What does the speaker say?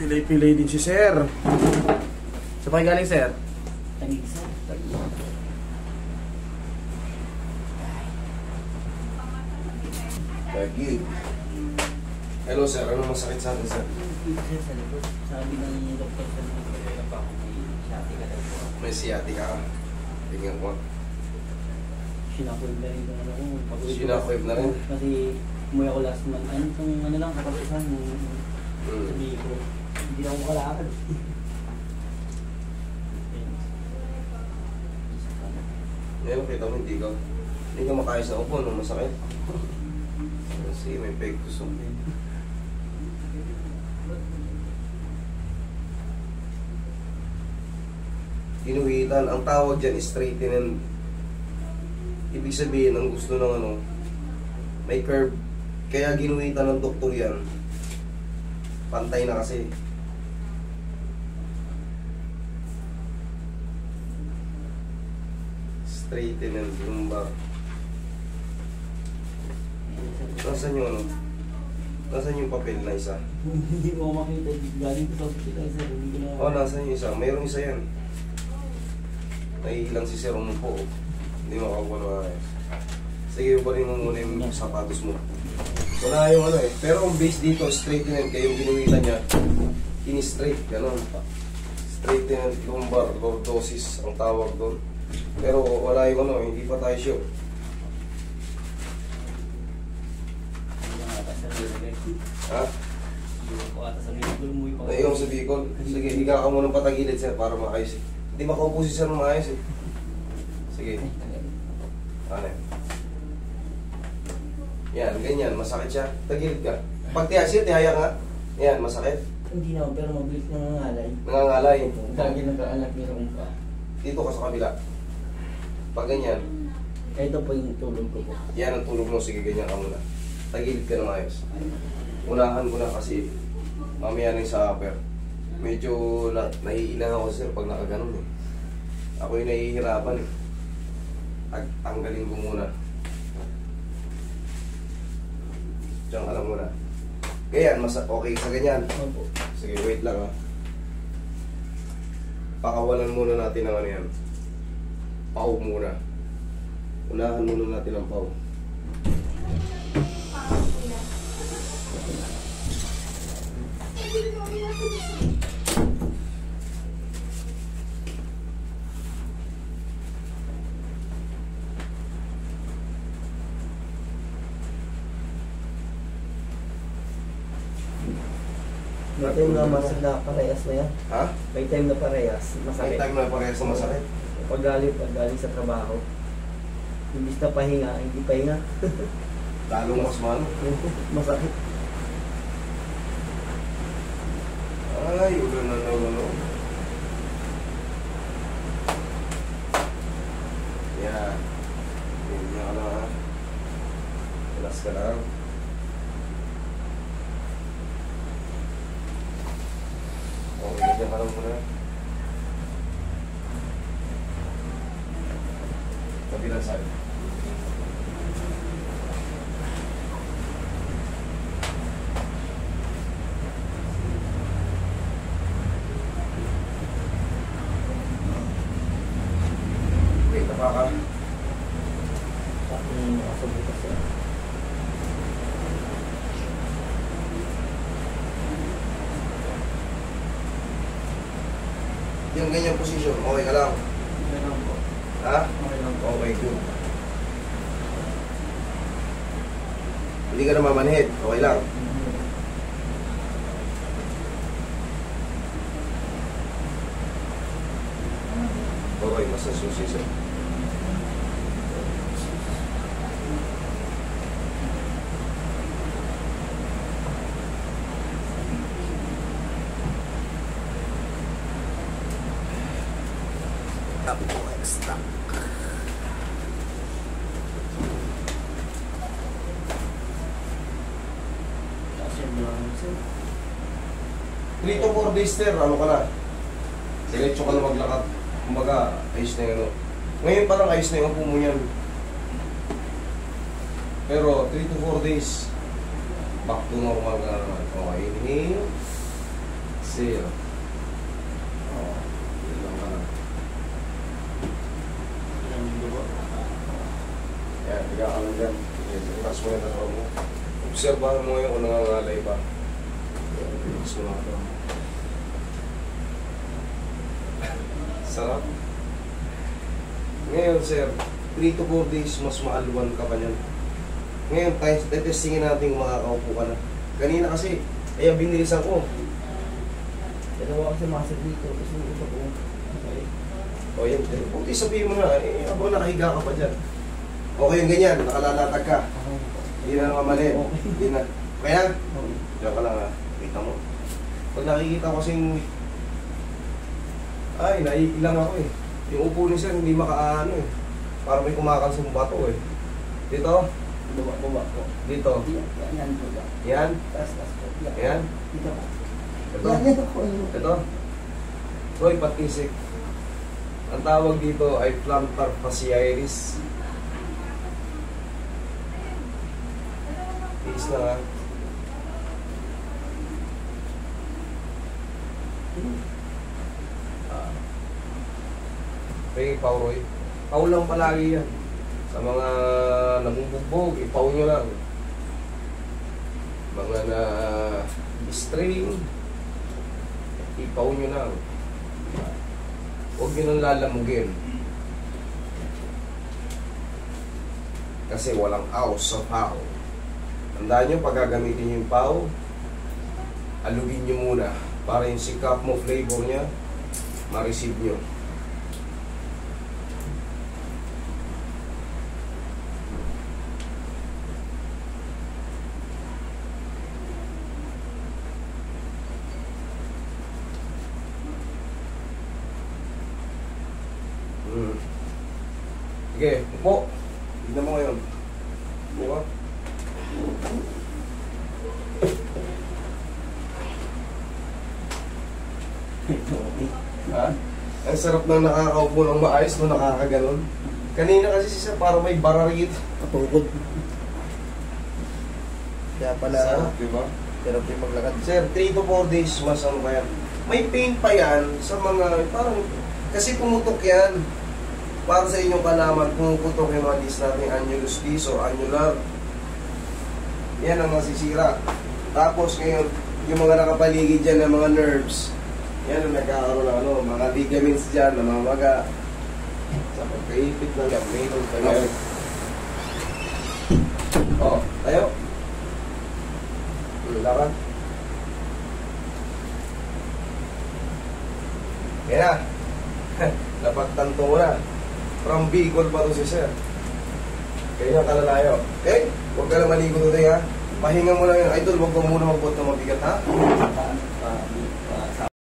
Pilay-pilay din si sir. Sa pa galing sir? Tanig sir. Tagig. Hello sir, ano masakit sa atin sir? Sir, sa likod. Sabi ng doktor sa likod ko na pa ako may sciatica daw po. May sciatica ka. Tingnan ko. Sinakwib na rin yung ano ko. Sinakwib na rin? Kasi umuwi ako last month. Ano itong ano lang, kapatusan mo. Sabi ko, hindi na ako makalakad. Ngayon, kita mo, hindi ka makayos na upo nung masakit. Kasi may pectus o. Ginuhitan. Ang tawag dyan is straighten and ibig sabihin, ang gusto ng ano, may curve. Kaya ginuhitan ng doktor yan. Pantay na kasi. Straighten and lumbar. Nasaan yung ano? Nasaan yung papel na isa? Hindi mo makita. Galing ko sa hospital sir. Hindi ko na... Oh, nasaan yung isa? Mayroong isa yan. Naiilang si Sir po. Hindi makakuha na ayos. Sige, ubalin mo muna yung sapatos mo. Wala yung ano eh. Pero ang base dito, straighten and kaya yung ginuwitan niya, in-straight, gano'n. Straighten and lumbar lordosis ang tawag doon. Pero wala yung ano, hindi pa tayo sure. Ha? Naiyaw sa Bicol. Sige, higa ka muna patagilid sir para maayos eh. Hindi makaupo si sir maayos eh. Sige. Ano eh. Yan, ganyan. Masakit siya. Tagilid ka. Pag tiyasya, tihaya nga. Yan, masakit. Hindi na, pero mabilis na nangangalay. Nangangalay. Lagi nag-aanak niya sa mukha. Dito ka sa kabila. Pag ganyan. Ito po yung tulog ko po. Yan ang tulog mo. Sige, ganyan ka muna. Tagilid ka na maayos. Unahan ko na kasi mamaya na yung sa upper. Medyo naiilang ako sir pag nakaganon eh. Ako yung nahihirapan eh. Tanggalin ko muna. Diyan ka lang muna. Ganyan, okay sa ganyan. Sige, wait lang ha. Pakawalan muna natin ang ano yan. Pau muna. Unahan muna natin ang pau. May time na masakit na parehas na yan. Ha? May time na parehas. Masakit. May time na parehas na masakit. Pag galing sa trabaho. Imbis na pahinga, hindi pahinga. Talong mas mano. Masakit. Ay, ulo na ano. Yan. Ganyan ka lang ha. Relax ka lang. Okay, ganyan ka lang muna. Kabilang side. Wait, napaka. Yung makasabutas yan. Yung ganyang posisyon, okay ka lang. Okay lang po. Ha? Okay lang po. Okay, good. Hindi ka na mamanhid, okay lang. Okay, basta susi sir. Tapo extra. Kasi lang sir. 3 to 4 days sir, ano ka na? Diretso ka na maglakad. Kumbaga, ayos na yung ano. Ngayon parang ayos na yung upo mo yan. Pero 3 to 4 days, back to normal ka na naman. Okay, inhale. Exhale. Oo. Yan lang ka lang. Ilang linggo po. Yan, higa ka lang dyan. Yan, relax mo yung katawan mo. Obserbahan mo yung kung nangangalay ba. Yan, relax mo lang ito. Sarap. Ngayon, sir, 3 to 4 days, mas maalwan ka pa niyan. Ngayon, testingin natin kung makakaupo ka na. Kanina kasi, kaya binilisan ko. Dalawa kasi muscle dito. Tapos yung iba po. Okay. O yan, buti sabihin mo na, habang nakahiga ka pa dyan. Okay yung ganyan, nakalalatag ka. Okay. Hindi na nakamalin. Okay. Hindi na. Kaya, Okay. diyan ka lang ha. Kita mo. Pag nakikita ko kasing, ay, naiilang ako eh. Yung upo ni sir, hindi makaano eh. Parang may kumakalsong bato eh. Dito, Baba po. dito. Yan po ba? Yan, Taas po. yan. Dito po. Ito, Yan po. ito. Hoy, patisik. Ang tawag dito ay plantar fasciitis. Tiis na ha. Okay, Pauroy. Pau lang palagi yan. Sa mga namumbugbog, ipaw nyo lang. Mga na string, ipaw nyo lang. Huwag nyo nang lalamugin. Kasi walang aw sa pau. Tandaan nyo, pag gagamitin nyo yung pau, alugin nyo muna para yung sikap mo, flavor nya, ma-receive nyo. Sige, upo. Tignan mo ngayon. Upo ka. Ha? Ang sarap nang nakakaupo ng maayos no, nakakaganon. Kanina kasi siya parang may bararit. Patukod. Kaya pala, Sarap, di ba? hirap din maglakad. Sir, 3 to 4 days, mas ano pa yan. May pain pa yan sa mga, parang, kasi pumutok yan. Para sa inyong kalaman, pumuputok yung mga disc natin, annulus disc or annular. Yan ang masisira. Tapos ngayon, yung mga nakapaligid dyan ng mga nerves, yan ang nagkakaroon ng ano, mga ligaments dyan, namamaga. Sa pagkaipit ng mayroon tayo. Oh, tayo. Lakad. Yan na. Dapat tanto mo na. From Bicol pa to si sir. Kaya kalalayo. Okay? Huwag ka lang maligo today ha. Pahinga mo lang yun. Idol, huwag mo muna magbuot na mabigat ha.